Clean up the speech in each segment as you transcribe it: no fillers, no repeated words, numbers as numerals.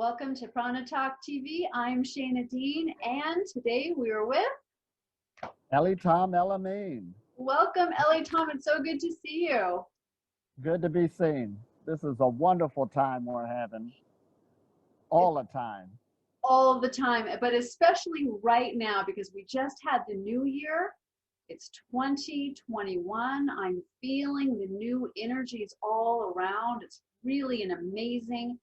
Welcome to Prana Talk TV. I'm Shana Dean, and today we are with Elitom El-amin. welcome Elitom. It's so good to see you. Good to be seen. This is a wonderful time we're having all the time. All the time, but especially right now because we just had the new year. It's 2021. I'm feeling the new energies all around. It's really an amazing,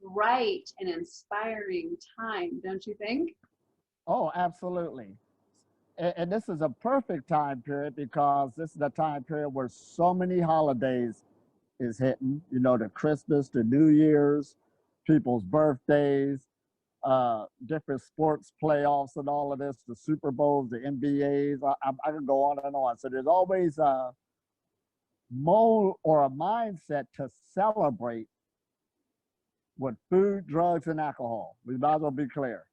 bright, and inspiring time, don't you think? Oh, absolutely. And this is a perfect time period because this is the time period where so many holidays is hitting. You know, the Christmas, the New Year's, people's birthdays, different sports playoffs and all of this, the Super Bowls, the NBAs. I can go on and on. So there's always a mode or a mindset to celebrate with food, drugs, and alcohol. We might as well be clear.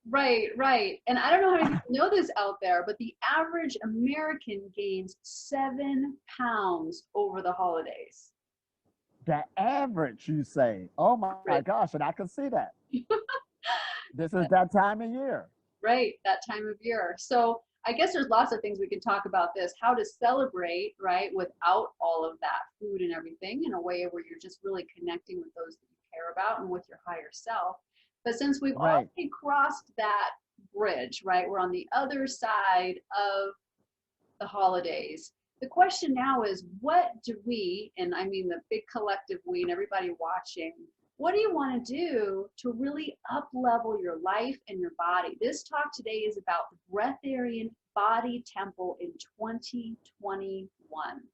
Right, right. And I don't know how many people know this out there, but the average American gains 7 pounds over the holidays. The average, you say? Oh my Right. gosh, and I can see that. This is that time of year. Right, that time of year. So I guess there's lots of things we can talk about this, how to celebrate, right, without all of that food and everything in a way where you're just really connecting with those that you care about and with your higher self. But since we've Right. already crossed that bridge, right, we're on the other side of the holidays. The question now is, what do we, and I mean the big collective we and everybody watching, what do you want to do to really up-level your life and your body? This talk today is about the Breatharian body temple in 2021.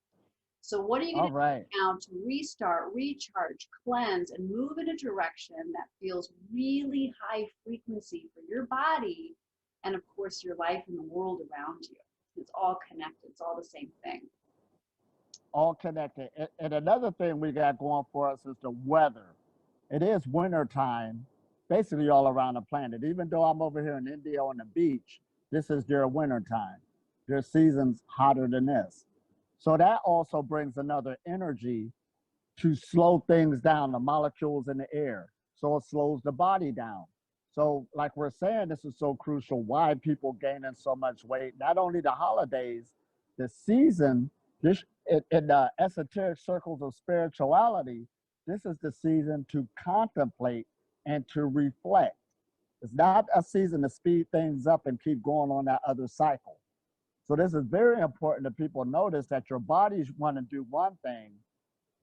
So what are you going All to right. do now to restart, recharge, cleanse, and move in a direction that feels really high frequency for your body and, of course, your life and the world around you? It's all connected. It's all the same thing. All connected. And another thing we got going for us is the weather. It is winter time, basically all around the planet. Even though I'm over here in India on the beach, this is their winter time. Their season's hotter than this. So that also brings another energy to slow things down, the molecules in the air. So it slows the body down. So like we're saying, this is so crucial, why people gaining so much weight. Not only the holidays, the season, this in the esoteric circles of spirituality, this is the season to contemplate and to reflect. It's not a season to speed things up and keep going on that other cycle. So this is very important that people notice that your bodies want to do one thing,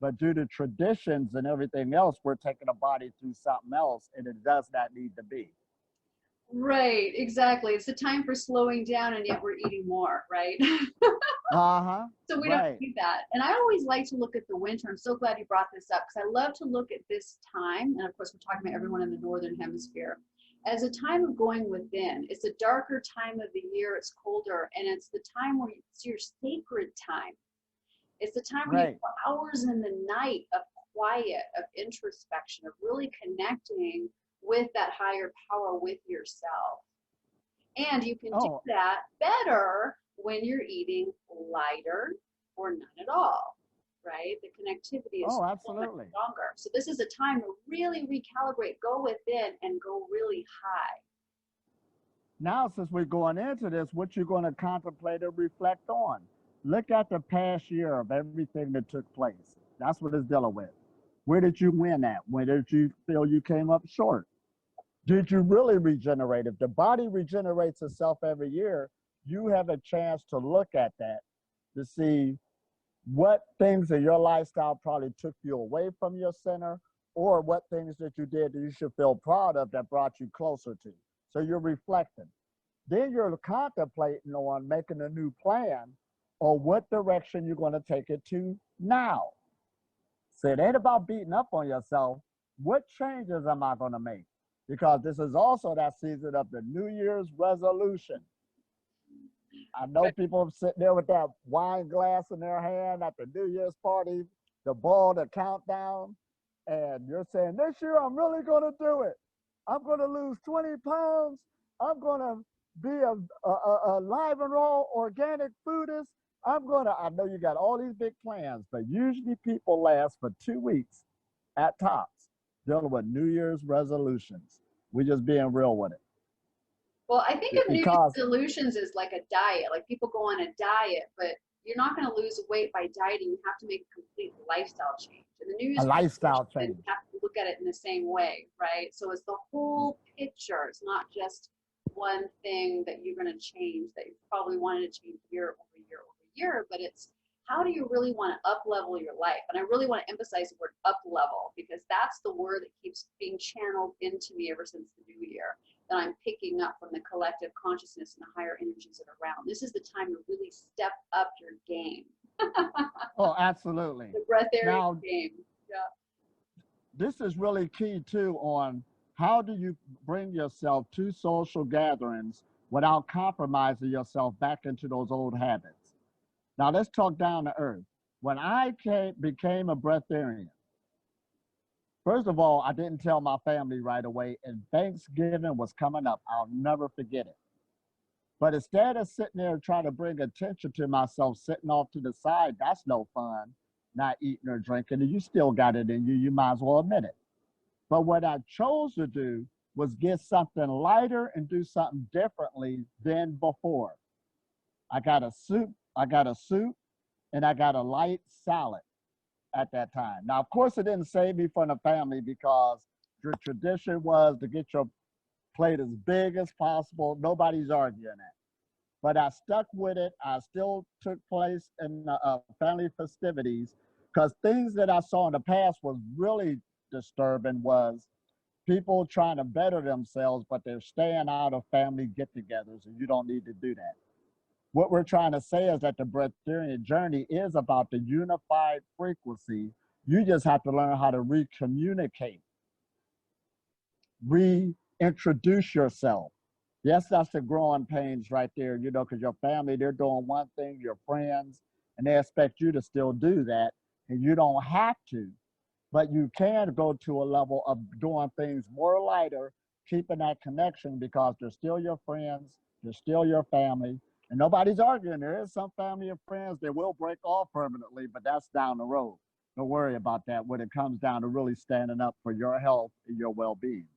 but due to traditions and everything else, we're taking the body through something else, and it does not need to be. Right, exactly. It's a time for slowing down, and yet we're eating more, right? Uh-huh. So we don't Right. need that. And I always like to look at the winter. I'm so glad you brought this up because I love to look at this time. And of course, we're talking about everyone in the Northern Hemisphere as a time of going within. It's a darker time of the year. It's colder. And it's the time where it's your sacred time. It's the time where you Right. have hours in the night of quiet, of introspection, of really connecting with that higher power with yourself. And you can do Oh, that better when you're eating lighter or none at all, right? The connectivity is oh, so much absolutely. stronger. So this is a time to really recalibrate, go within and go really high. Now, since we're going into this, what you're going to contemplate and reflect on. Look at the past year of everything that took place. That's what it's dealing with. Where did you win at? Where did you feel you came up short? Did you really regenerate? If the body regenerates itself every year, you have a chance to look at that to see what things in your lifestyle probably took you away from your center, or what things that you did that you should feel proud of that brought you closer to. So you're reflecting. Then you're contemplating on making a new plan or what direction you're going to take it to now. So it ain't about beating up on yourself. What changes am I going to make? Because this is also that season of the New Year's resolution. I know people sitting there with that wine glass in their hand at the New Year's party, the ball, the countdown, and you're saying, this year I'm really going to do it. I'm going to lose 20 pounds. I'm going to be a live and raw organic foodist. I know you got all these big plans, but usually people last for 2 weeks at tops. dealing with New Year's resolutions. We just being real with it. Well, I think of New Year's Because resolutions as like a diet. Like people go on a diet, but you're not going to lose weight by dieting. You have to make a complete lifestyle change. And the New a Year's lifestyle resolution, change. you have to look at it in the same way, right? So it's the whole picture. It's not just one thing that you're going to change that you probably wanted to change year over year over year, but it's how do you really want to up level your life? And I really want to emphasize the word up level because that's the word that keeps being channeled into me ever since the new year, that I'm picking up from the collective consciousness and the higher energies that are around. This is the time to really step up your game. Oh, absolutely. The breatharian Now, game. Yeah. this is really key too on how do you bring yourself to social gatherings without compromising yourself back into those old habits. Now let's talk down to earth. When I became a breatharian, first of all, I didn't tell my family right away, and Thanksgiving was coming up. I'll never forget it. But instead of sitting there trying to bring attention to myself, sitting off to the side, that's no fun, not eating or drinking, and you still got it in you, you might as well admit it. But what I chose to do was get something lighter and do something differently than before. I got a soup, and I got a light salad at that time. Now, of course, it didn't save me from the family because your tradition was to get your plate as big as possible. Nobody's arguing that. But I stuck with it. I still took place in family festivities because things that I saw in the past was really disturbing was people trying to better themselves, but they're staying out of family get-togethers, and you don't need to do that. What we're trying to say is that the breatharian journey is about the unified frequency. You just have to learn how to recommunicate, reintroduce yourself. Yes, that's the growing pains right there, you know, because your family, they're doing one thing, your friends, and they expect you to still do that, and you don't have to. But you can go to a level of doing things more lighter, keeping that connection because they're still your friends, they're still your family, and nobody's arguing. There is some family and friends that will break off permanently, but that's down the road. Don't worry about that when it comes down to really standing up for your health and your well-being.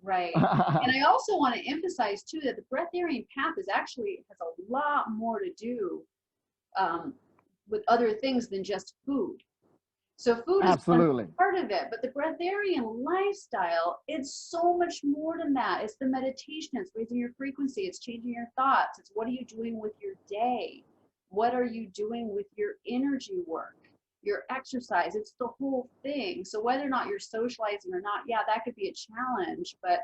Right. And I also want to emphasize too that the breatharian path is actually has a lot more to do with other things than just food. So food is Absolutely. part of it, but the breatharian lifestyle, it's so much more than that. It's the meditation, it's raising your frequency, it's changing your thoughts, it's what are you doing with your day? What are you doing with your energy work, your exercise? It's the whole thing. So whether or not you're socializing or not, yeah, that could be a challenge, but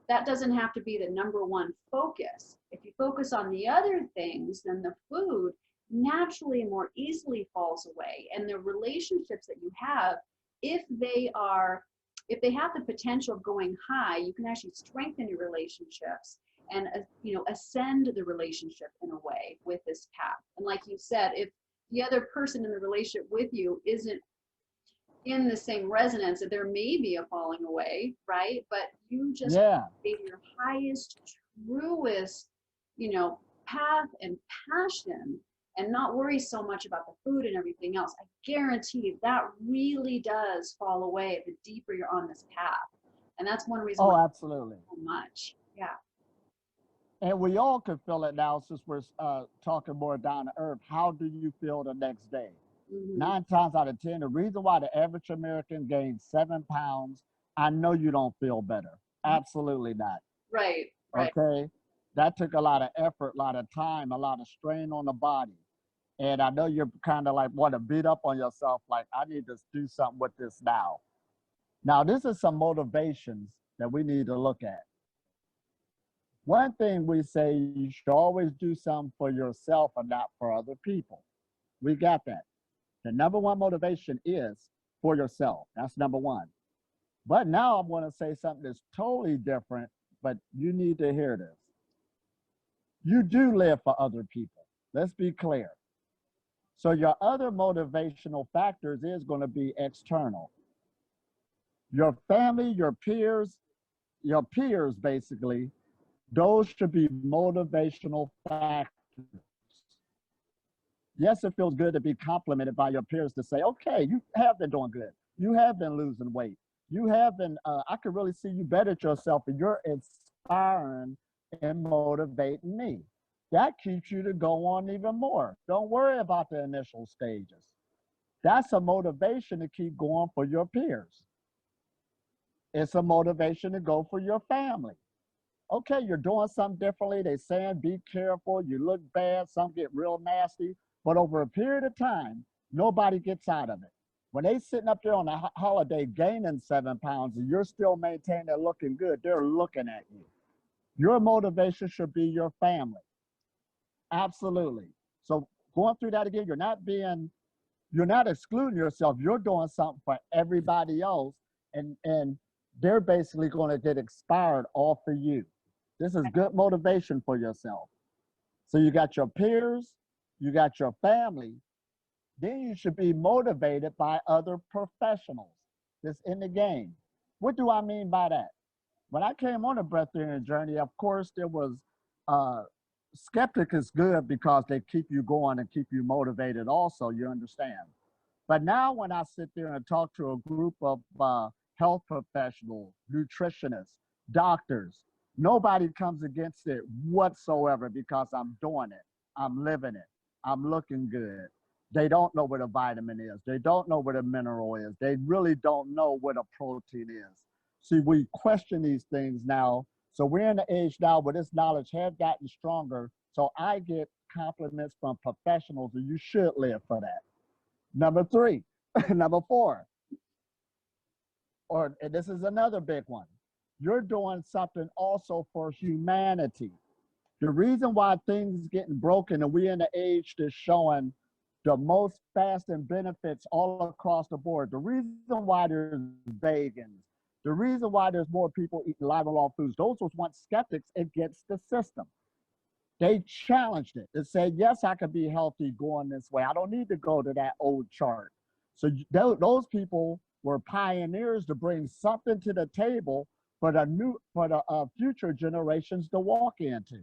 that doesn't have to be the number one focus. If you focus on the other things, then the food naturally and more easily falls away, and the relationships that you have, if they have the potential of going high, you can actually strengthen your relationships and ascend the relationship in a way with this path. And like you said, if the other person in the relationship with you isn't in the same resonance, that there may be a falling away, right? But you just create your highest, truest, path and passion, and not worry so much about the food and everything else. I guarantee that really does fall away the deeper you're on this path. And that's one reason why absolutely. So much. Yeah. And we all can feel it now since we're talking more down to earth. How do you feel the next day? 9 times out of 10, the reason why the average American gains 7 pounds, I know you don't feel better. Absolutely not. Right. Okay? That took a lot of effort, a lot of time, a lot of strain on the body. And I know you're kind of like want to beat up on yourself, like, I need to do something with this now. Now, this is some motivations that we need to look at. One thing we say, you should always do something for yourself and not for other people. We got that. The number one motivation is for yourself. That's number one. But now I'm going to say something that's totally different, but you need to hear this. You do live for other people. Let's be clear. So your other motivational factors is going to be external. Your family, your peers basically, those should be motivational factors. Yes, it feels good to be complimented by your peers to say, okay, you have been doing good. You have been losing weight. You have been, I could really see you bettered yourself, and you're inspiring and motivating me. That keeps you to go on even more. Don't worry about the initial stages. That's a motivation to keep going for your peers. It's a motivation to go for your family. Okay, you're doing something differently. They saying be careful, you look bad, some get real nasty, but over a period of time, nobody gets out of it. When they sitting up there on a holiday gaining 7 pounds and you're still maintaining looking good, they're looking at you. Your motivation should be your family. Absolutely. So going through that again, you're not excluding yourself. You're doing something for everybody else, and they're basically going to get inspired off of you. This is good motivation for yourself. So you got your peers, you got your family, then you should be motivated by other professionals that's in the game. What do I mean by that? When I came on the breatharian journey, of course, there was uh, skeptic is good because they keep you going and keep you motivated also, you understand. But now when I sit there and talk to a group of health professionals, nutritionists, doctors, nobody comes against it whatsoever because I'm doing it. I'm living it. I'm looking good. They don't know what a vitamin is. They don't know what a mineral is. They really don't know what a protein is. See, we question these things now. So we're in the age now where this knowledge has gotten stronger. So I get compliments from professionals, and you should live for that. Number three, number four, and this is another big one. You're doing something also for humanity. The reason why things getting broken and we're in the age that's showing the most fasting benefits all across the board. The reason why there's vegans, the reason why there's more people eating live and raw foods, those was once skeptics against the system. They challenged it. They said, yes, I can be healthy going this way. I don't need to go to that old chart. So those people were pioneers to bring something to the table for the future generations to walk into.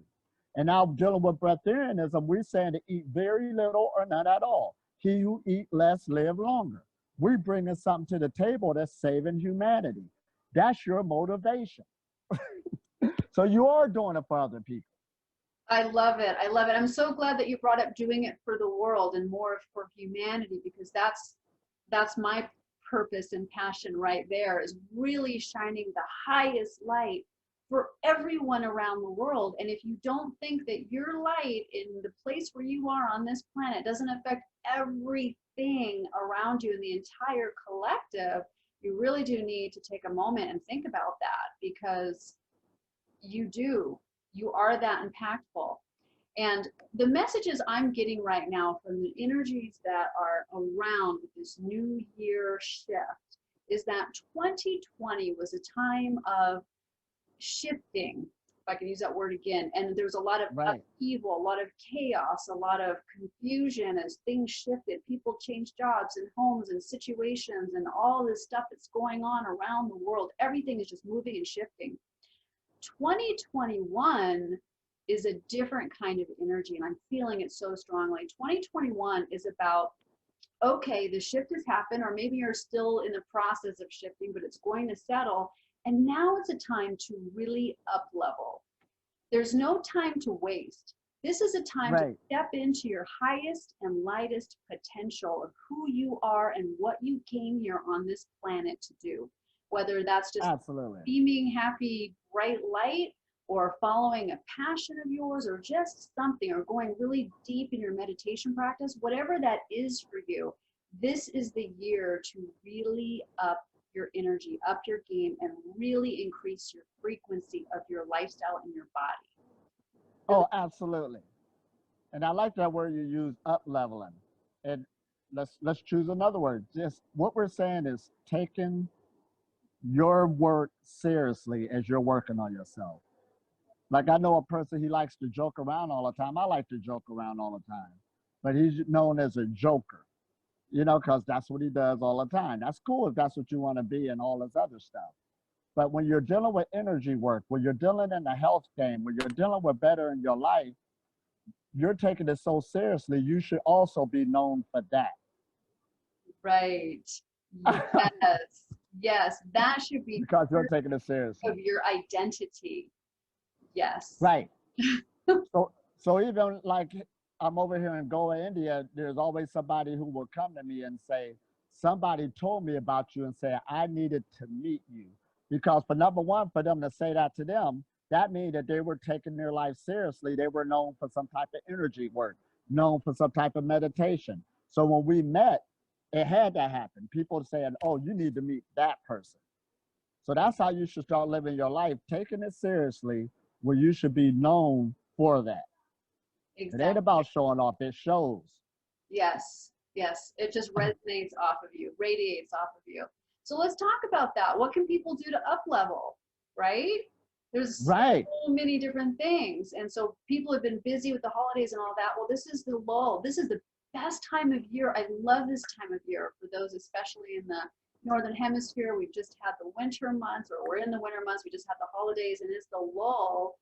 And now dealing with breatharianism, we're saying to eat very little or none at all. He who eat less live longer. We're bringing something to the table that's saving humanity. That's your motivation. So you are doing it for other people. I love it. I love it. I'm so glad that you brought up doing it for the world and more for humanity, because that's my purpose and passion right there, is really shining the highest light for everyone around the world. And if you don't think that your light in the place where you are on this planet doesn't affect everything around you in the entire collective, you really do need to take a moment and think about that, because you are that impactful. And the messages I'm getting right now from the energies that are around with this new year shift is that 2020 was a time of shifting, if I can use that word again. And there was a lot of upheaval, a lot of chaos, a lot of confusion as things shifted. People changed jobs and homes and situations and all this stuff that's going on around the world. Everything is just moving and shifting. 2021 is a different kind of energy, and I'm feeling it so strongly. 2021 is about, okay, the shift has happened, or maybe you're still in the process of shifting, but it's going to settle. And now it's a time to really up level. There's no time to waste. This is a time to step into your highest and lightest potential of who you are and what you came here on this planet to do. Whether that's just beaming, happy, bright light, or following a passion of yours, or just something, or going really deep in your meditation practice, whatever that is for you, this is the year to really up your energy, up your game, and really increase your frequency of your lifestyle and your body. Oh, absolutely. And I like that word you use, up leveling. And let's choose another word. Just what we're saying is taking your work seriously as you're working on yourself. Like I know a person, he likes to joke around all the time. I like to joke around all the time, but he's known as a joker, because that's what he does all the time. That's cool if that's what you want to be and all this other stuff. But when you're dealing with energy work, when you're dealing in the health game, when you're dealing with better in your life, you're taking it so seriously, you should also be known for that. Right. Yes. Yes, that should be because you're part taking it seriously. of your identity. Yes. Right. So even like I'm over here in Goa, India, there's always somebody who will come to me and say, somebody told me about you and say, I needed to meet you. Because for number one, for them to say that to them, that means that they were taking their life seriously. They were known for some type of energy work, known for some type of meditation. So when we met, it had to happen. People saying, oh, you need to meet that person. So that's how you should start living your life, taking it seriously, where you should be known for that. It ain't Exactly. about showing off, it shows. Yes. Yes. It just resonates off of you, radiates off of you. So let's talk about that. What can people do to up level, right? There's Right. so many different things. And so people have been busy with the holidays and all that. Well, this is the lull. This is the best time of year. I love this time of year for those, especially in the Northern Hemisphere. We've just had the winter months, or we're in the winter months. We just had the holidays, and it's the lull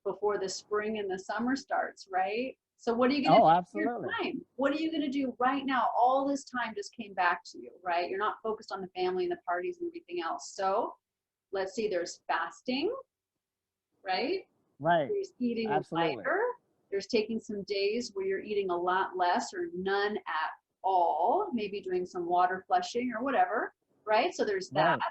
before the spring and the summer starts, right? So what are you going to Oh, do with your absolutely. time? What are you going to do right now? All this time just came back to you, right? You're not focused on the family and the parties and everything else. So let's see, there's fasting, right? Right. There's eating Absolutely. lighter. There's taking some days where you're eating a lot less or none at all, maybe doing some water flushing or whatever, right? So there's that. Right.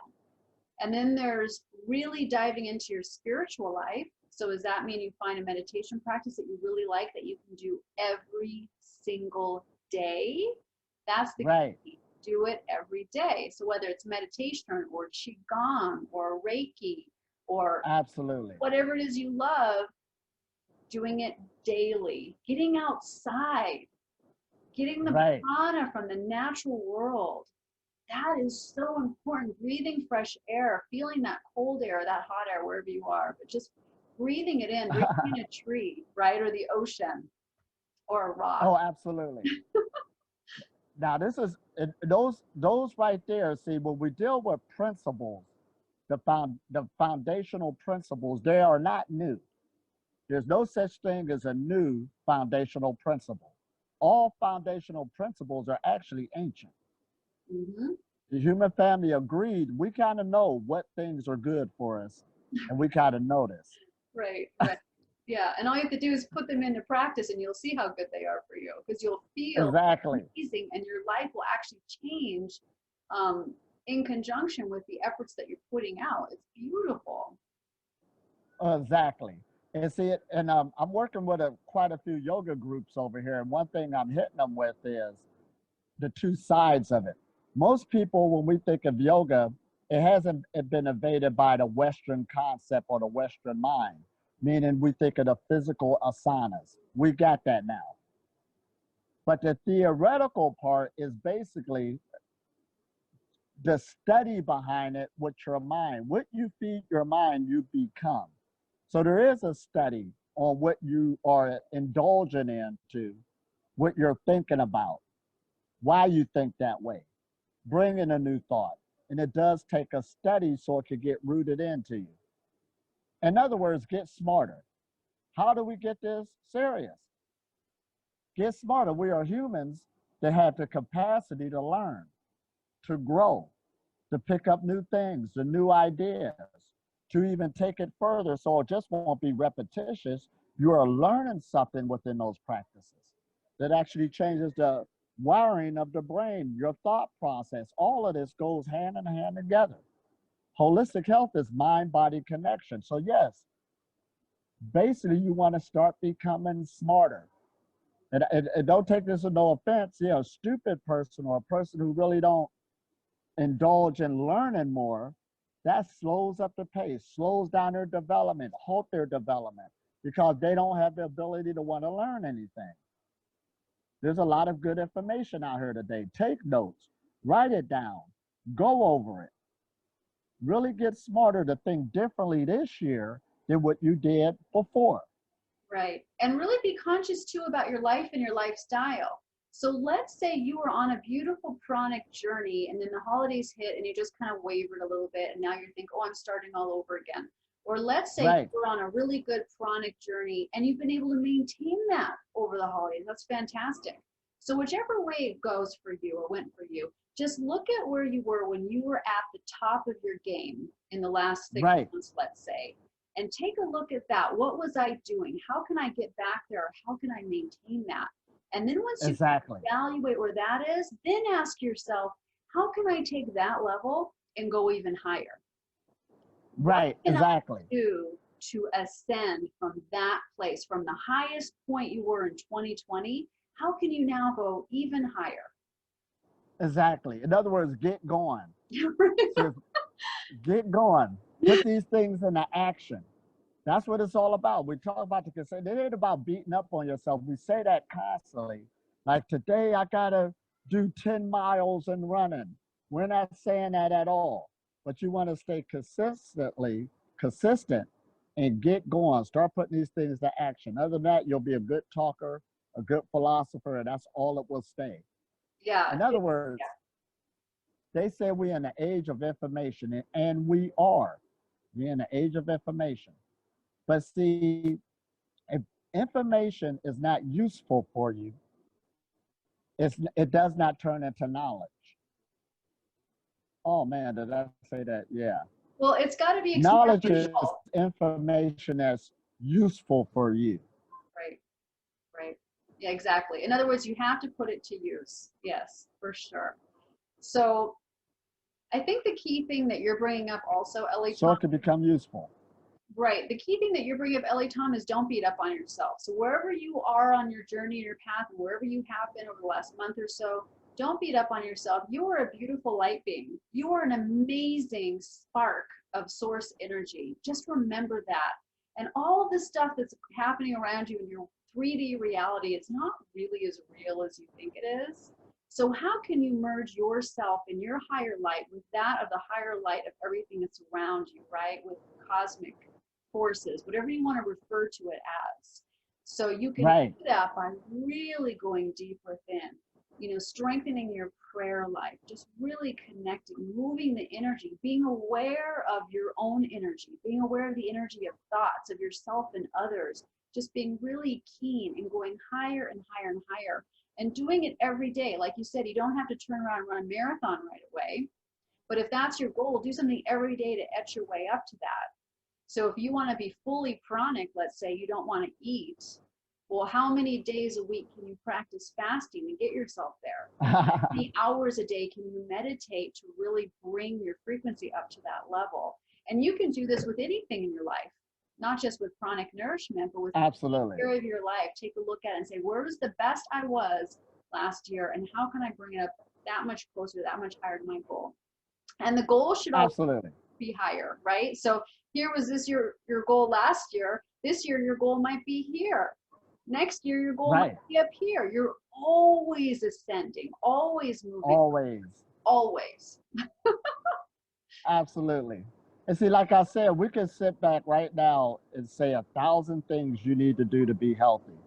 And then there's really diving into your spiritual life. So does that mean you find a meditation practice that you really like that you can do every single day? That's the Right. key. Do it every day. So whether it's meditation or qigong or reiki or Absolutely. whatever it is you love, doing it daily, getting outside, getting the Right. prana from the natural world. That is so important. Breathing fresh air, feeling that cold air, that hot air, wherever you are, but just breathing it in, breathing in a tree, right? Or the ocean or a rock. Oh, absolutely. Now this is those right there. See, when we deal with principles, the foundational principles, they are not new. There's no such thing as a new foundational principle. All foundational principles are actually ancient. Mm-hmm. The human family agreed we kind of know what things are good for us, and we kind of know this. Right, right. Yeah, and all you have to do is put them into practice and you'll see how good they are for you because you'll feel Exactly. amazing and your life will actually change in conjunction with the efforts that you're putting out. It's beautiful. Exactly. And see it, and I'm working with quite a few yoga groups over here, and one thing I'm hitting them with is the two sides of it. Most people, when we think of yoga, it hasn't been invaded by the Western concept or the Western mind, meaning we think of the physical asanas. We got that now. But the theoretical part is basically the study behind it with your mind. What you feed your mind, you become. So there is a study on what you are indulging into, what you're thinking about, why you think that way, bring in a new thought. And it does take a study so it can get rooted into you. In other words, get smarter. How do we get this serious? Get smarter. We are humans that have the capacity to learn, to grow, to pick up new things, the new ideas, to even take it further so it just won't be repetitious. You are learning something within those practices that actually changes the wiring of the brain, your thought process. All of this goes hand in hand together. Holistic health is mind body connection. So, yes, basically, you want to start becoming smarter. And don't take this as no offense. You know, a stupid person or a person who really don't indulge in learning more, that slows up the pace, slows down their development, halt their development because they don't have the ability to want to learn anything. There's a lot of good information out here today. Take notes, write it down, go over it. Really get smarter to think differently this year than what you did before. Right. And really be conscious too about your life and your lifestyle. So let's say you were on a beautiful pranic journey and then the holidays hit and you just kind of wavered a little bit and now you think, oh, I'm starting all over again. Or let's say Right. you were on a really good pranic journey and you've been able to maintain that over the holidays. That's fantastic. So whichever way it goes for you or went for you, just look at where you were when you were at the top of your game in the last 6 months, let's say, and take a look at that. What was I doing? How can I get back there? How can I maintain that? And then once you evaluate where that is, then ask yourself, how can I take that level and go even higher? Right, what can exactly. I do to ascend from that place, from the highest point you were in 2020? How can you now go even higher? Exactly. In other words, get going. So get going. Put these things into action. That's what it's all about. We talk about the consent. It ain't about beating up on yourself. We say that constantly. Like today, I gotta do 10 miles and running. We're not saying that at all. But you want to stay consistent and get going. Start putting these things to action. Other than that, you'll be a good talker, a good philosopher, and that's all it will stay. Yeah. In other words, they say we're in the age of information, and we are. We're in the age of information. But see, if information is not useful for you, it does not turn into knowledge. Oh man, did I say that? Yeah. Well, it's got to be knowledge is information that's useful for you. Right. Right. Yeah, exactly. In other words, you have to put it to use. Yes, for sure. So I think the key thing that you're bringing up also, Elitom, so it can become useful. Right. The key thing that you're bringing up, Elitom, is don't beat up on yourself. So wherever you are on your journey, your path, wherever you have been over the last month or so, don't beat up on yourself. You are a beautiful light being. You are an amazing spark of source energy. Just remember that. And all of the stuff that's happening around you in your 3D reality, it's not really as real as you think it is. So how can you merge yourself in your higher light with that of the higher light of everything that's around you, right? With cosmic forces, whatever you want to refer to it as. So you can do that by really going deep within, strengthening your prayer life, just really connecting, moving the energy, being aware of your own energy, being aware of the energy of thoughts, of yourself and others, just being really keen and going higher and higher and higher, and doing it every day. Like you said, you don't have to turn around and run a marathon right away, but if that's your goal, do something every day to etch your way up to that. So if you want to be fully pranic, let's say you don't want to eat, well, how many days a week can you practice fasting and get yourself there? How many hours a day can you meditate to really bring your frequency up to that level? And you can do this with anything in your life, not just with chronic nourishment, but with every area of your life. Take a look at it and say, where was the best I was last year, and how can I bring it up that much closer, that much higher to my goal? And the goal should always be higher, right? So here was this your goal last year. This year your goal might be here. Next year your goal might be up here. You're always ascending, always moving. Always. Absolutely. And see, like I said, we can sit back right now and say 1,000 things you need to do to be healthy.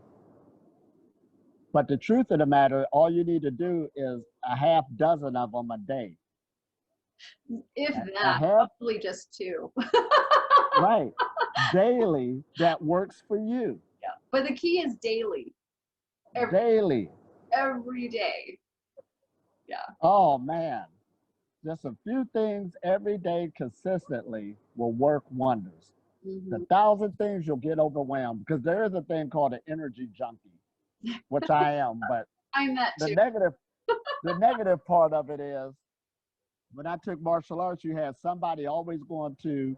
But the truth of the matter, all you need to do is a half dozen of them a day. If that, probably just 2. Right. Daily, that works for you. Yeah. But the key is daily. Daily. Every day. Yeah. Oh, man. Just a few things every day consistently will work wonders. The 1,000 things, you'll get overwhelmed, because there is a thing called an energy junkie, which I am. But I'm that too. The negative part of it is, when I took martial arts, you had somebody always going to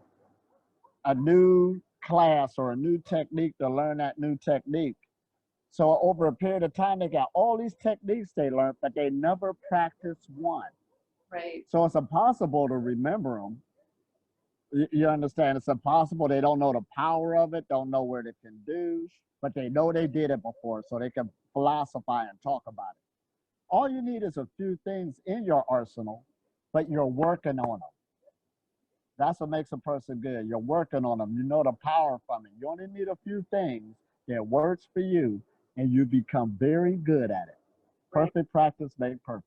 a new class or a new technique to learn that new technique. So over a period of time, they got all these techniques they learned, but they never practiced one. Right. So it's impossible to remember them. You understand? It's impossible. They don't know the power of it, don't know what it can do, but they know they did it before, so they can philosophize and talk about it. All you need is a few things in your arsenal, but you're working on them. That's what makes a person good. You're working on them. You know the power from it. You only need a few things that works for you, and you become very good at it. Perfect practice makes perfect.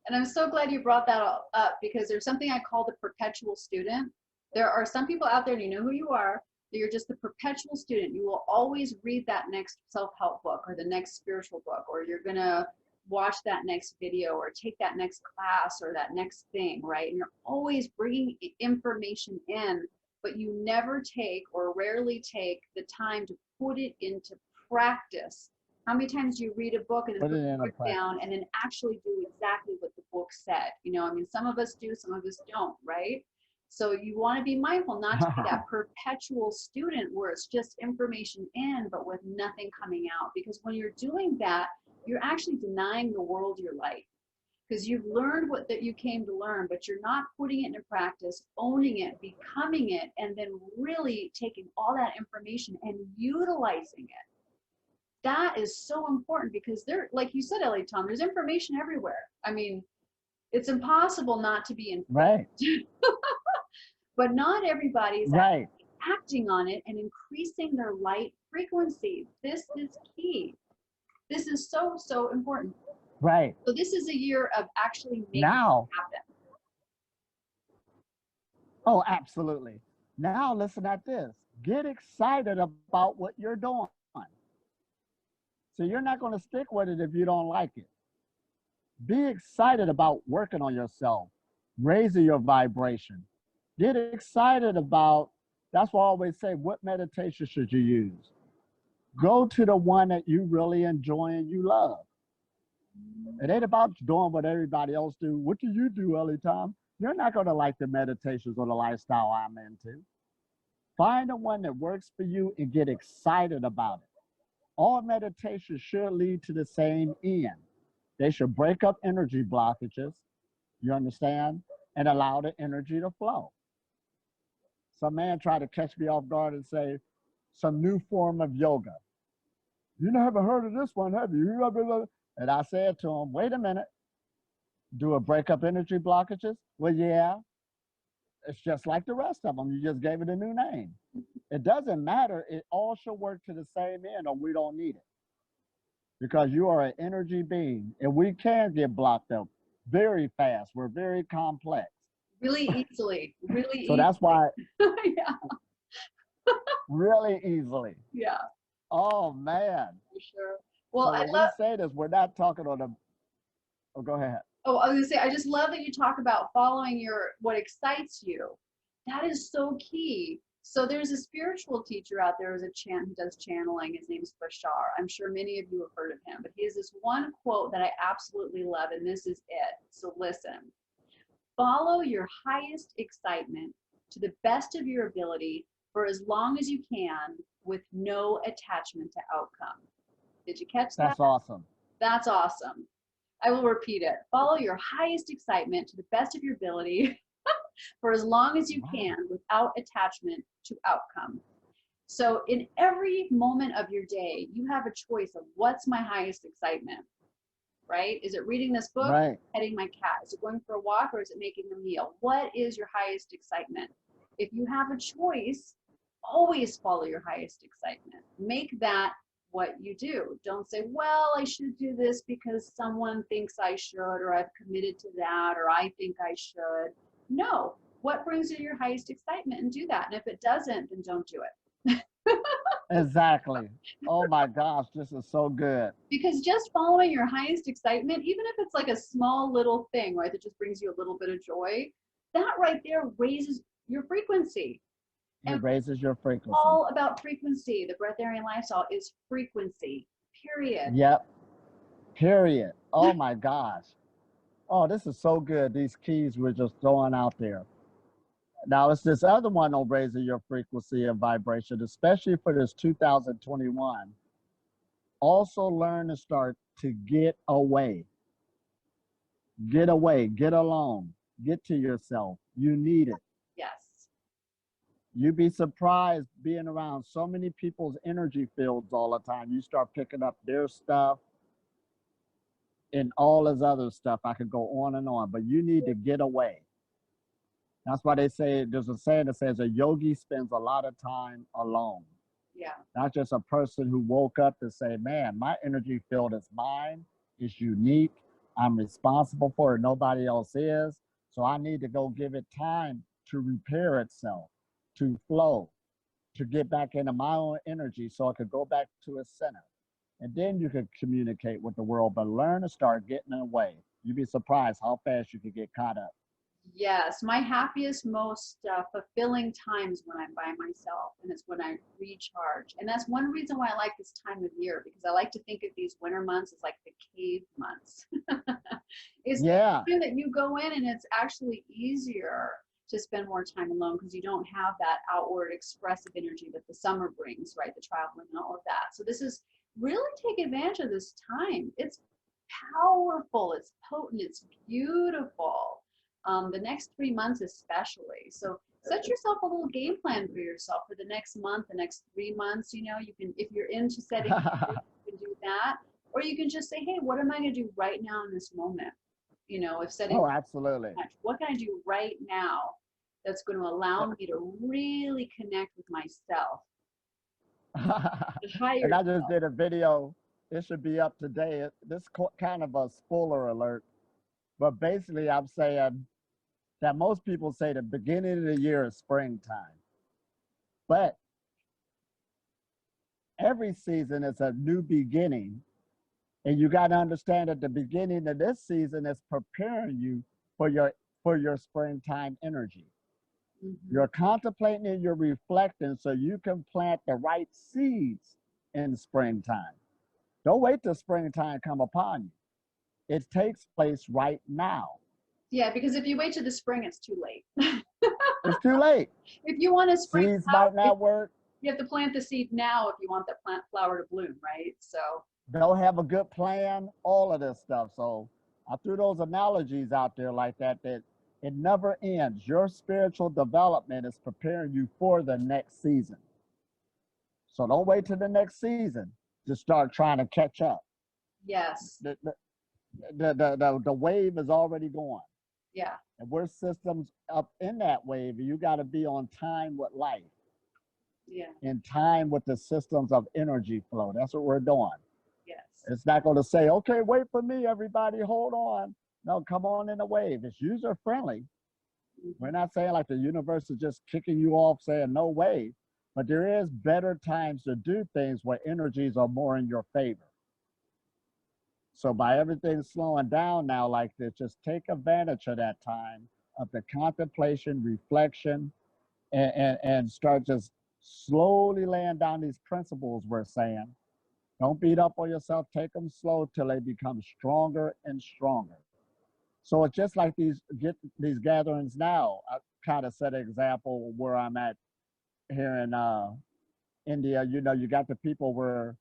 And I'm so glad you brought that up, because there's something I call the perpetual student. There are some people out there, and you know who you are, that you're just the perpetual student. You will always read that next self-help book or the next spiritual book, or you're going to watch that next video or take that next class or that next thing, right? And you're always bringing information in, but you never take or rarely take the time to put it into practice. How many times do you read a book and then put the book down and then actually do exactly what the book said? You know, I mean, some of us do, some of us don't, right? So you want to be mindful not to be that perpetual student where it's just information in, but with nothing coming out. Because when you're doing that, you're actually denying the world your life. Because you've learned what that you came to learn, but you're not putting it into practice, owning it, becoming it, and then really taking all that information and utilizing it. That is so important because there, like you said, Elitom, there's information everywhere. I mean, it's impossible not to be informed. Right. But not everybody is right. acting on it and increasing their light frequency. This is key. This is so, so important. Right. So this is a year of actually making now, it happen. Oh, absolutely. Now listen at this. Get excited about what you're doing. So you're not going to stick with it if you don't like it. Be excited about working on yourself, raising your vibration. Get excited about, that's why I always say, what meditation should you use? Go to the one that you really enjoy and you love. It ain't about doing what everybody else do. What do you do, Elitom? You're not going to like the meditations or the lifestyle I'm into. Find the one that works for you and get excited about it. All meditations should lead to the same end. They should break up energy blockages, you understand, and allow the energy to flow. Some man tried to catch me off guard and say, some new form of yoga. You never heard of this one, have you? And I said to him, wait a minute. Do it break up energy blockages? Well, yeah. It's just like the rest of them. You just gave it a new name. It doesn't matter. It all should work to the same end or we don't need it. Because you are an energy being and we can get blocked up very fast. We're very complex. Really easily, really so easily. That's why. Yeah. Really easily. Yeah. Oh, man. For sure. Well, so when we say this, we're not talking on the, oh, go ahead. Oh, I was gonna say, I just love that you talk about following what excites you. That is so key. So there's a spiritual teacher out there who does channeling. His name's Bashar. I'm sure many of you have heard of him, but he has this one quote that I absolutely love, and this is it. So listen. Follow your highest excitement to the best of your ability for as long as you can with no attachment to outcome. Did you catch that? That's awesome. That's awesome. I will repeat it. Follow your highest excitement to the best of your ability for as long as you can without attachment to outcome. So in every moment of your day, you have a choice of what's my highest excitement, right? Is it reading this book, petting my cat? Is it going for a walk or is it making a meal? What is your highest excitement? If you have a choice, always follow your highest excitement. Make that what you do. Don't say, well, I should do this because someone thinks I should, or I've committed to that, or I think I should. No, what brings you your highest excitement and do that. And if it doesn't, then don't do it. Exactly. Oh my gosh, this is so good. Because just following your highest excitement, even if it's like a small little thing, right, that just brings you a little bit of joy, that right there raises your frequency. It raises your frequency. All about frequency. The Breatharian lifestyle is frequency, period. Yep, period. Oh my gosh. Oh, this is so good. These keys we're just throwing out there. Now, it's this other one on raising your frequency and vibration, especially for this 2021. Also learn to start to get away. Get away, get alone, get to yourself. You need it. Yes. You'd be surprised being around so many people's energy fields all the time. You start picking up their stuff and all this other stuff. I could go on and on, but you need to get away. That's why they say, there's a saying that says a yogi spends a lot of time alone. Yeah. Not just a person who woke up to say, man, my energy field is mine, it's unique, I'm responsible for it, nobody else is. So I need to go give it time to repair itself, to flow, to get back into my own energy so I could go back to its center. and then you can communicate with the world. But learn to start getting away. You'd be surprised how fast you could get caught up. Yes, my happiest, most fulfilling times when I'm by myself, and it's when I recharge. And that's one reason why I like this time of year, because I like to think of these winter months as like the cave months. It's Yeah. the time that you go in, and it's actually easier to spend more time alone because you don't have that outward expressive energy that the summer brings, right? The traveling and all of that. So this is really take advantage of this time. It's powerful, it's potent, it's beautiful. The next 3 months especially. So set yourself a little game plan for yourself for the next month, the next 3 months. You know, you can, if you're into setting, you can do that, or you can just say, hey, what am I going to do right now in this moment? You know, if setting, Oh, absolutely. what can I do right now that's going to allow me to really connect with myself, the higher And I just self. did a video. It should be up today. This kind of a spoiler alert, but basically, I'm saying that most people say the beginning of the year is springtime, but every season is a new beginning, and you got to understand that the beginning of this season is preparing you for your springtime energy. Mm-hmm. You're contemplating and you're reflecting so you can plant the right seeds in springtime. Don't wait till springtime come upon you. It takes place right now. Yeah, because if you wait till the spring, it's too late. It's too late. If you want to spring Seeds out, might not work. you have to plant the seed now if you want that plant flower to bloom, right? So Don't have a good plan, all of this stuff. So I threw those analogies out there like that, that it never ends. Your spiritual development is preparing you for the next season. So don't wait till the next season to start trying to catch up. yes, The wave is already gone. yeah, And we're systems up in that wave. You got to be on time with life, yeah, in time with the systems of energy flow. That's what we're doing. yes. It's not going to say, okay, wait for me, everybody, hold on. No, come on in the wave. It's user friendly. We're not saying like the universe is just kicking you off saying no way, but there is better times to do things where energies are more in your favor. So by everything slowing down now like this, just take advantage of that time of the contemplation, reflection, and start just slowly laying down these principles we're saying. Don't beat up on yourself. Take them slow till they become stronger and stronger. So it's just like these gatherings now. I kind of set an example where I'm at here in India. You know, you got the people where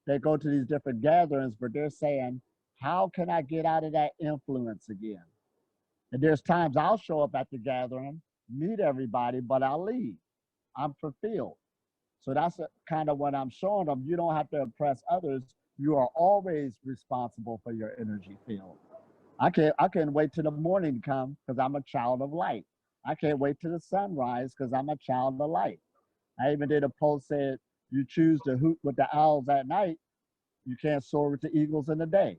they go to these different gatherings, but they're saying, how can I get out of that influence again? And there's times I'll show up at the gathering, meet everybody, but I'll leave. I'm fulfilled. So that's kind of what I'm showing them. You don't have to impress others. You are always responsible for your energy field. I can't wait till the morning to come because I'm a child of light. I can't wait till the sunrise because I'm a child of light. I even did a post said, you choose to hoot with the owls at night, you can't soar with the eagles in the day.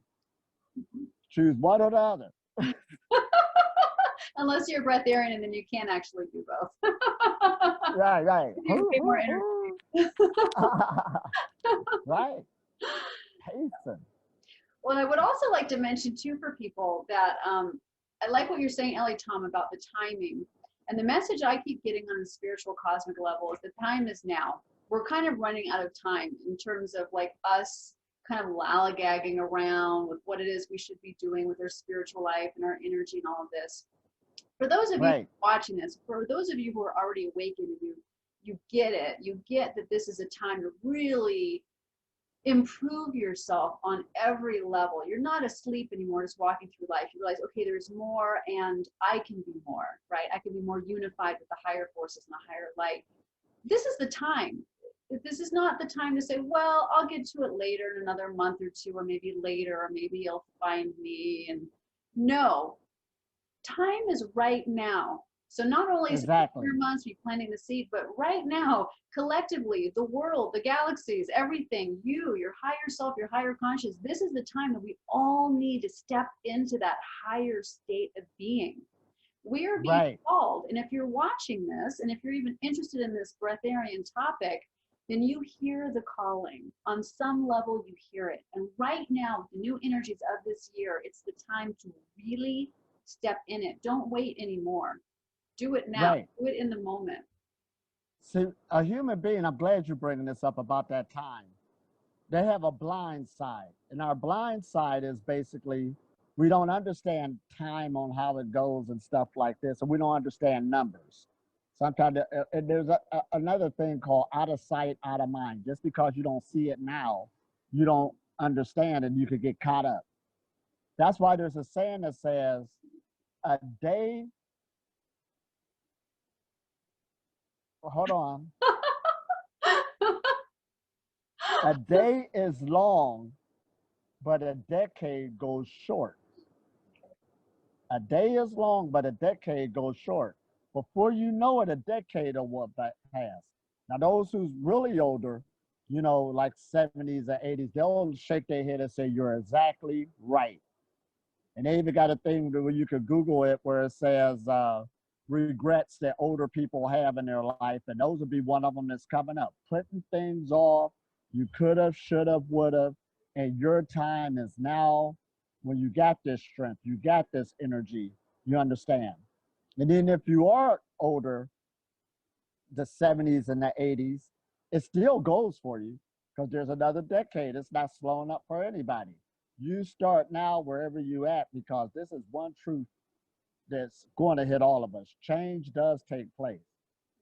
Choose one or the other. Unless you're a breatharian, and then you can actually do both. Right. You pay more energy. Right. Pacing. Well, I would also like to mention too for people that I like what you're saying, Elitom, about the timing. And the message I keep getting on a spiritual cosmic level is the time is now. We're kind of running out of time in terms of like us kind of lollygagging around with what it is we should be doing with our spiritual life and our energy and all of this. For those of you watching this, for those of you who are already awakened, you get it. You get that this is a time to really improve yourself on every level. You're not asleep anymore, just walking through life. You realize, okay, there's more and I can be more, right? I can be more unified with the higher forces and the higher light. This is the time. This is not the time to say, well, I'll get to it later in another month or two, or maybe later, or maybe you'll find me. And no, time is right now. So not only is it 4 months be planting the seed, but right now, collectively, the world, the galaxies, everything, you, your higher self, your higher conscious, this is the time that we all need to step into that higher state of being. We are being called, and if you're watching this, and if you're even interested in this breatharian topic, then you hear the calling. On some level, you hear it. And right now, the new energies of this year, it's the time to really step in it. Don't wait anymore. Do it now. Right. Do it in the moment. See, a human being, I'm glad you're bringing this up about that time. They have a blind side. And our blind side is basically we don't understand time on how it goes and stuff like this. And we don't understand numbers. Sometimes there's another thing called out of sight, out of mind. Just because you don't see it now, you don't understand and you could get caught up. That's why there's a saying that says, a day, hold on, a day is long, but a decade goes short. A day is long, but a decade goes short. Before you know it, a decade will pass. Now, those who's really older, you know, like 70s or 80s, they'll shake their head and say, you're exactly right. And they even got a thing where you could Google it where it says regrets that older people have in their life. And those would be one of them that's coming up. Putting things off, you could have, should have, would have, and your time is now. When you got this strength, you got this energy, you understand. And then if you are older, the 70s and the 80s, it still goes for you because there's another decade. It's not slowing up for anybody. You start now wherever you at because this is one truth that's going to hit all of us. Change does take place.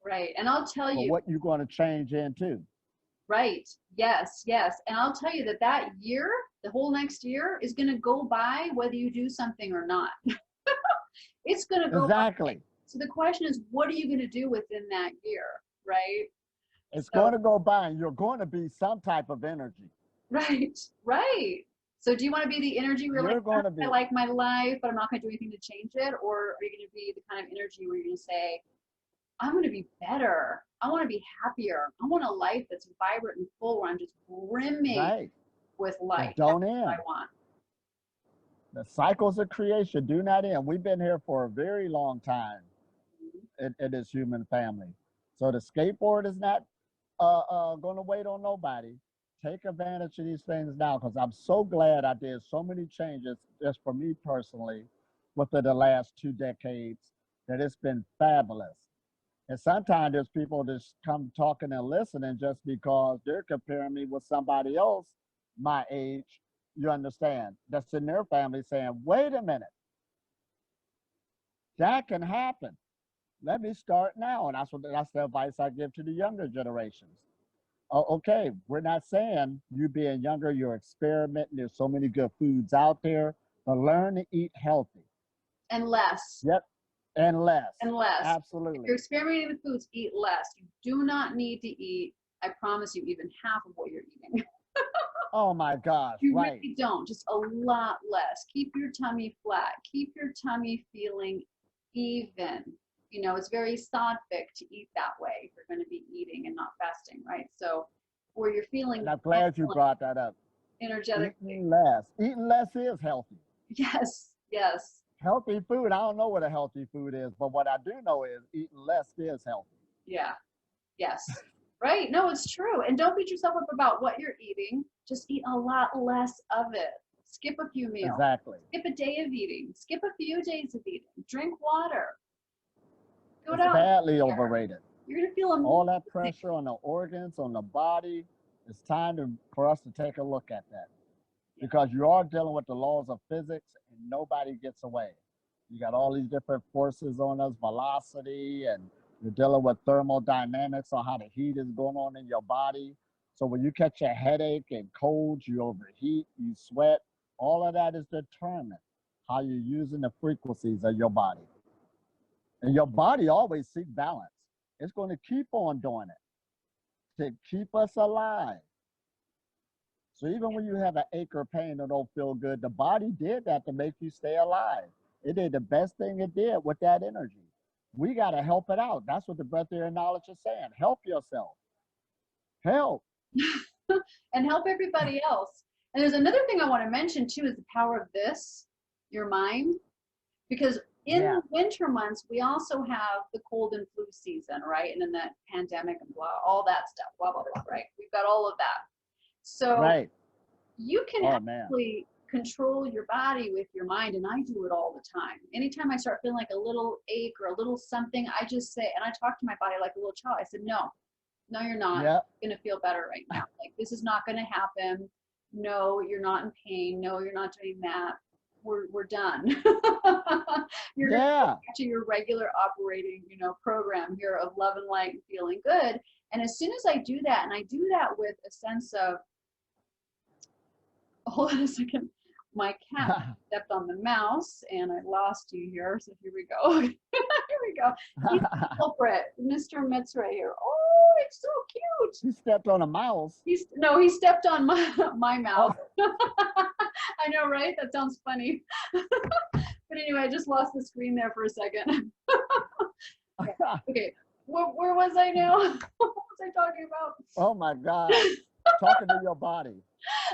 Right. And I'll tell But you. what you going to change into? Right. Yes, yes. And I'll tell you that that year, the whole next year is going to go by whether you do something or not. It's going to go Exactly. by. So the question is, what are you going to do within that year? Right. It's going to go by and you're going to be some type of energy. Right. Right. So do you want to be the energy where You're like, going to be. I like my life, but I'm not going to do anything to change it? Or are you going to be the kind of energy where you're going to say, I'm going to be better. I want to be happier. I want a life that's vibrant and full where I'm just brimming with life. Don't That's end. what I want. The cycles of creation do not end. We've been here for a very long time in this human family. So the skateboard is not going to wait on nobody. Take advantage of these things now because I'm so glad I did so many changes just for me personally within the last 2 decades that it's been fabulous. And sometimes there's people that come talking and listening just because they're comparing me with somebody else my age, you understand, that's in their family saying, wait a minute, that can happen. Let me start now. And that's the advice I give to the younger generations. Okay, we're not saying you being younger, you're experimenting. There's so many good foods out there, but learn to eat healthy. And less. Yep. And less. And less. Absolutely. If you're experimenting with foods, eat less. You do not need to eat, I promise you, even half of what you're eating. Oh my gosh, you right. really don't. Just a lot less. Keep your tummy flat. Keep your tummy feeling even. You know, it's very sattvic to eat that way if you're going to be eating and not fasting, right? So where you're feeling. And I'm glad you brought that up. Energetically. Eating less. Eating less is healthy. Yes, yes. Healthy food, I don't know what a healthy food is, but what I do know is eating less is healthy. Yeah, yes. Right, no, it's true. And don't beat yourself up about what you're eating. Just eat a lot less of it. Skip a few meals. Exactly. Skip a day of eating. Skip a few days of eating. Drink water. Go it's badly overrated. You're going to feel amazing. All that pressure on the organs, on the body, it's time for us to take a look at that. Because you are dealing with the laws of physics and nobody gets away. You got all these different forces on us, velocity, and you're dealing with thermodynamics on how the heat is going on in your body. So when you catch a headache and colds, you overheat, you sweat, all of that is determined how you're using the frequencies of your body. And your body always seeks balance. It's going to keep on doing it to keep us alive. So even when you have an ache or pain or don't feel good, the body did that to make you stay alive. It did the best thing it did with that energy. We got to help it out. That's what the Breatharian knowledge is saying. Help yourself. Help. And help everybody else. And there's another thing I want to mention too is the power of this, your mind. Because In the winter months, we also have the cold and flu season, right? And then the pandemic and blah, all that stuff, blah, blah, blah, right? We've got all of that. So you can actually control your body with your mind, and I do it all the time. Anytime I start feeling like a little ache or a little something, I just say, and I talk to my body like a little child. I said, no, you're not going to feel better right now. Like, this is not going to happen. No, you're not in pain. No, you're not doing that. We're done. You're going to go back to your regular operating, program here of love and light and feeling good. And as soon as I do that, and I do that with a sense of, hold on a second, my cat stepped on the mouse and I lost you here. So here we go. Here we go. He's the culprit, Mr. Mitz right here. Oh, it's so cute. He stepped on a mouse. He stepped on my mouse. I know, right? That sounds funny. But anyway, I just lost the screen there for a second. Okay. Where was I now? What was I talking about? Oh my God. Talking to your body.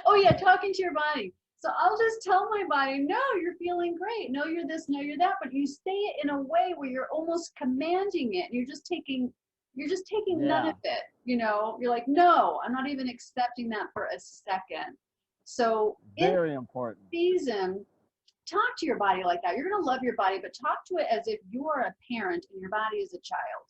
Oh yeah, talking to your body. So I'll just tell my body, no, you're feeling great. No, you're this, no, you're that. But you say it in a way where you're almost commanding it. You're just taking none of it. You're like, no, I'm not even accepting that for a second. So very important. Season, talk to your body like that. You're going to love your body, but talk to it as if you're a parent and your body is a child.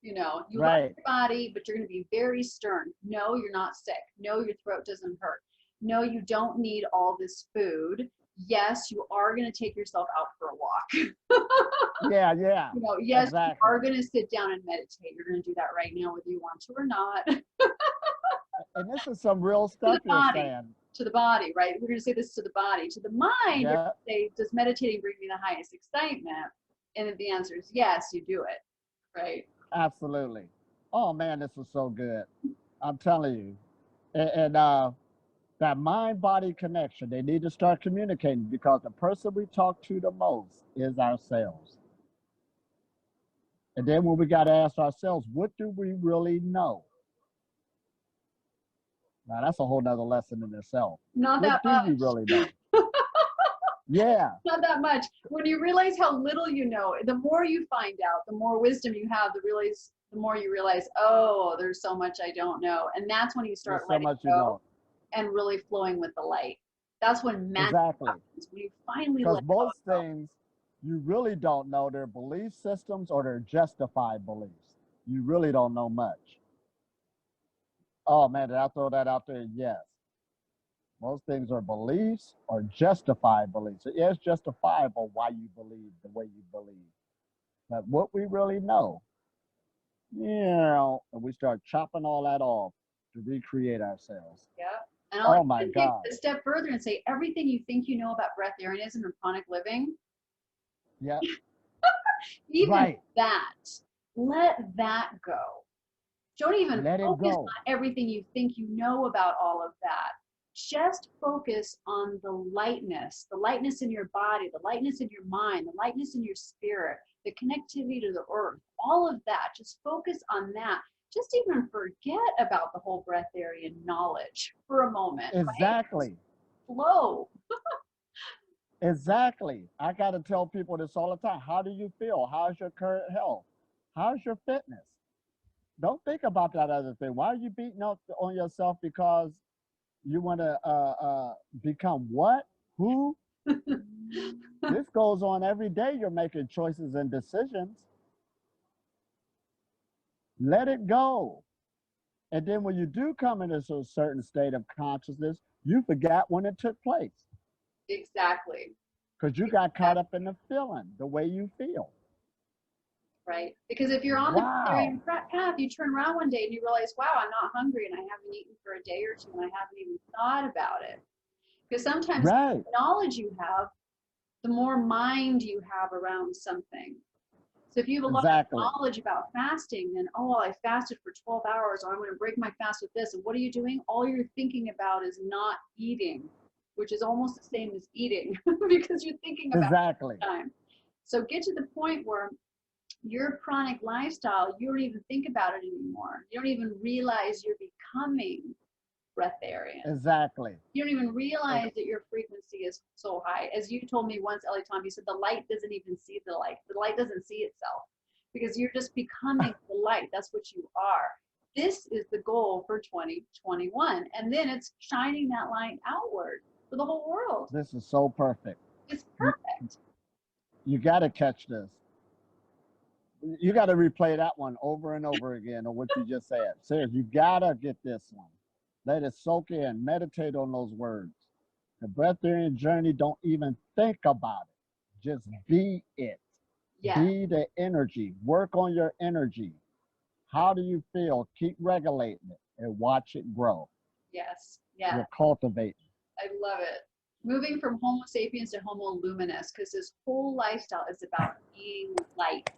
You love your body, but you're going to be very stern. No, you're not sick. No, your throat doesn't hurt. No, you don't need all this food. Yes, you are going to take yourself out for a walk. Yeah. Yes, you are going to sit down and meditate. You're going to do that right now, whether you want to or not. And this is some real stuff you're saying. To the body, right? We're going to say this to the body. To the mind, you're going to say, does meditating bring me the highest excitement? And if the answer is yes, you do it, right? Absolutely. Oh man, this is so good. I'm telling you. And that mind-body connection, they need to start communicating, because the person we talk to the most is ourselves. And then when we got to ask ourselves, what do we really know? Now that's a whole nother lesson in itself. Not that much. What do you really know? Yeah. Not that much. When you realize how little you know, the more you find out, the more wisdom you have, the more you realize, oh, there's so much I don't know. And that's when you start letting go and really flowing with the light. That's when magic happens. When you finally let go. Because most things you really don't know, their belief systems or their justified beliefs. You really don't know much. Oh man, did I throw that out there? Yes. Most things are beliefs or justified beliefs. Yeah, it's justifiable why you believe the way you believe. But what we really know, and we start chopping all that off to recreate ourselves. Yeah. And I'll take a step further and say everything you think you know about breatharianism and chronic living. Yeah. Even that, let that go. Don't even focus on everything you think you know about all of that. Just focus on the lightness in your body, the lightness in your mind, the lightness in your spirit, the connectivity to the earth, all of that. Just focus on that. Just even forget about the whole breatharian knowledge for a moment. Exactly. Right? Flow. Exactly. I got to tell people this all the time. How do you feel? How's your current health? How's your fitness? Don't think about that other thing. Why are you beating up on yourself because you want to become what? Who? This goes on every day. You're making choices and decisions. Let it go. And then when you do come into a certain state of consciousness, you forgot when it took place. Exactly. Because you got caught up in the feeling, the way you feel. Right. Because if you're on the breatharian path, you turn around one day and you realize, wow, I'm not hungry and I haven't eaten for a day or two and I haven't even thought about it. Because sometimes the knowledge you have, the more mind you have around something. So if you have a lot of knowledge about fasting, then, oh, I fasted for 12 hours, or I'm going to break my fast with this. And what are you doing? All you're thinking about is not eating, which is almost the same as eating because you're thinking about it all the time. So get to the point where your chronic lifestyle, you don't even think about it anymore. You don't even realize you're becoming breatharian. Exactly. You don't even realize that your frequency is so high. As you told me once, Elitom, you said the light doesn't even see the light. The light doesn't see itself because you're just becoming the light. That's what you are. This is the goal for 2021. And then it's shining that light outward for the whole world. This is so perfect. It's perfect. You got to catch this. You got to replay that one over and over again on what you just said. Seriously, you got to get this one. Let it soak in. Meditate on those words. The breatharian journey, don't even think about it. Just be it. Yeah. Be the energy. Work on your energy. How do you feel? Keep regulating it and watch it grow. Yes. Yeah. You're cultivating. I love it. Moving from Homo sapiens to Homo luminous, because this whole lifestyle is about being light.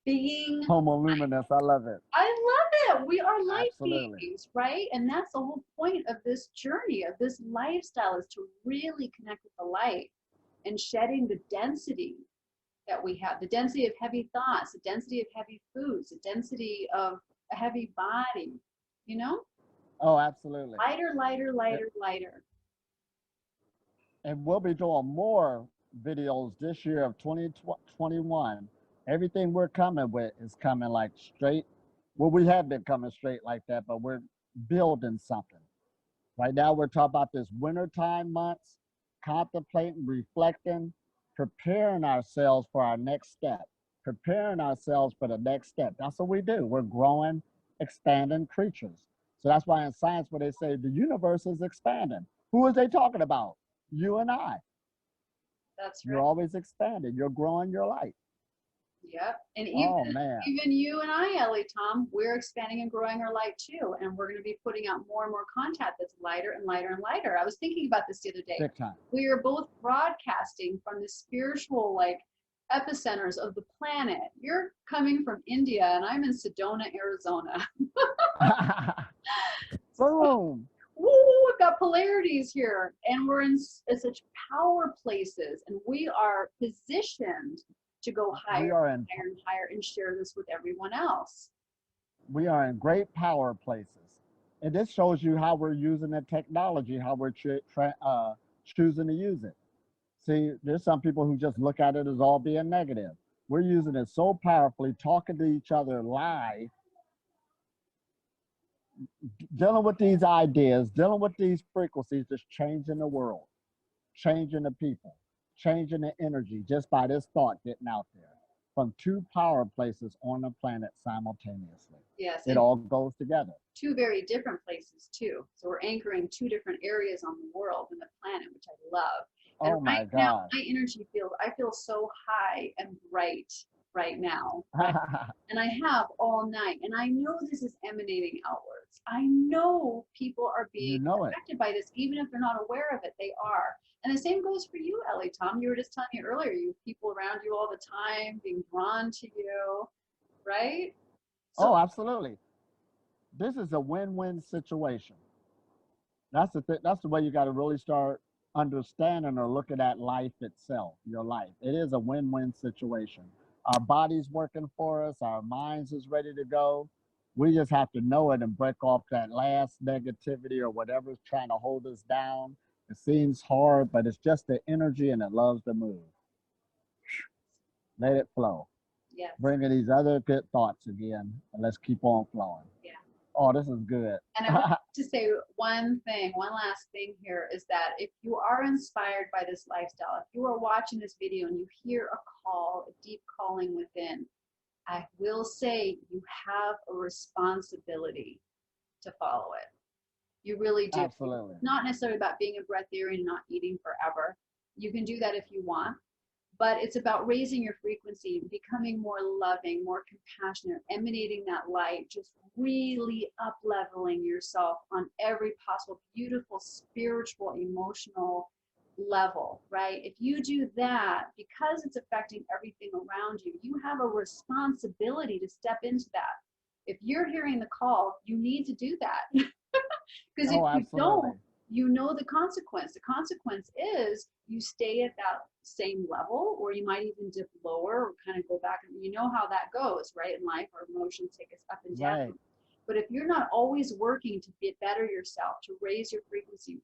Being Homo luminous, I love it. I love it. We are light Absolutely. beings, right? And that's the whole point of this journey, of this lifestyle, is to really connect with the light and shedding the density that we have, the density of heavy thoughts, the density of heavy foods, the density of a heavy body, you know? Oh, absolutely. Lighter, lighter, lighter, lighter. And we'll be doing more videos this year of 2021. Everything we're coming with is coming like straight. Well, we have been coming straight like that, but we're building something. Right now, we're talking about this wintertime months, contemplating, reflecting, preparing ourselves for our next step, preparing ourselves for the next step. That's what we do. We're growing, expanding creatures. So that's why in science, when they say the universe is expanding, who is they talking about? You and I. That's You're right. always expanding. You're growing your light. Yep. And Oh, man. even you and I, Elitom, we're expanding and growing our light too. And we're going to be putting out more and more content that's lighter and lighter and lighter. I was thinking about this the other day. Big time. We are both broadcasting from the spiritual epicenters of the planet. You're coming from India and I'm in Sedona, Arizona. Boom. Woo, we've got polarities here, and we're in such power places, and we are positioned to go higher, higher and higher and share this with everyone else. We are in great power places. And this shows you how we're using the technology, how we're choosing to use it. See, there's some people who just look at it as all being negative. We're using it so powerfully, talking to each other live, dealing with these ideas, dealing with these frequencies, just changing the world, changing the people, changing the energy just by this thought getting out there from two power places on the planet simultaneously. Yes. It all goes together. Two very different places too. So we're anchoring two different areas on the world and the planet, which I love. And oh my right God. now, my energy field, I feel so high and bright right now. Right? And I have all night. And I know this is emanating outwards. I know people are being affected by this, even if they're not aware of it, they are. And the same goes for you, Elitom. You were just telling me earlier, you have people around you all the time being drawn to you, right? So, oh, absolutely. This is a win-win situation. That's the way you got to really start understanding or looking at life itself, your life. It is a win-win situation. Our body's working for us. Our minds is ready to go. We just have to know it and break off that last negativity or whatever's trying to hold us down. It seems hard, but it's just the energy and it loves to move. Let it flow. Yes. Bring in these other good thoughts again, and let's keep on flowing. Yeah. Oh, this is good. And I want to say one last thing here is that if you are inspired by this lifestyle, if you are watching this video and you hear a call, a deep calling within, I will say you have a responsibility to follow it. You really do. Absolutely. It's not necessarily about being a breatharian and not eating forever. You can do that if you want. But it's about raising your frequency, becoming more loving, more compassionate, emanating that light, just really up-leveling yourself on every possible beautiful spiritual, emotional level, right? If you do that, because it's affecting everything around you, you have a responsibility to step into that. If you're hearing the call, you need to do that. Because if you don't, you know the consequence. The consequence is you stay at that same level, or you might even dip lower or kind of go back. And you know how that goes, right? In life, our emotions take us up and down. Right. But if you're not always working to better yourself, to raise your frequency,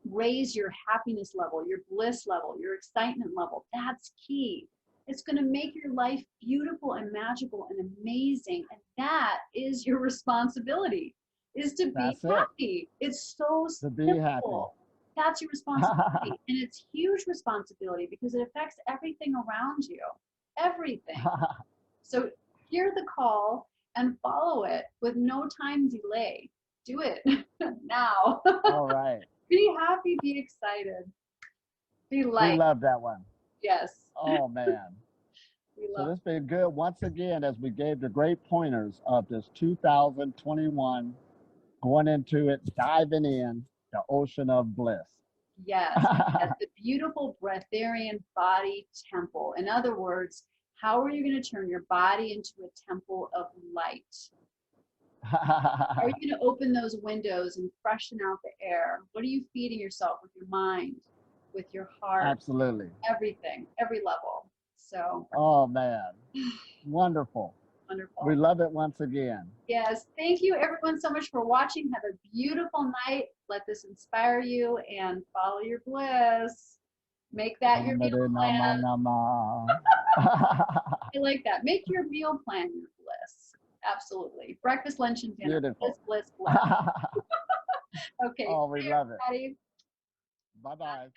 raise your happiness level, your bliss level, your excitement level, that's key. It's going to make your life beautiful and magical and amazing. And that is your responsibility, is to be happy. It's so simple. To be happy. That's your responsibility. And it's huge responsibility because it affects everything around you. Everything. So hear the call and follow it with no time delay. Do it now. All right. Be happy, be excited. Be light. We love that one. Yes. Oh, man. So this has been good once again as we gave the great pointers of this 2021, going into it, diving in the ocean of bliss. Yes, yes, the beautiful breatharian body temple. In other words, how are you going to turn your body into a temple of light? Are you going to open those windows and freshen out the air? What are you feeding yourself with your mind, with your heart? Absolutely. Everything, every level. So. Oh, man. Wonderful. Wonderful. We love it once again. Yes. Thank you, everyone, so much for watching. Have a beautiful night. Let this inspire you and follow your bliss. Make that your meal plan. I like that. Make your meal plan your bliss. Absolutely. Breakfast, lunch, and dinner. Beautiful. Bliss, bliss, bliss. Okay. Oh, we love it. Everybody. Bye-bye.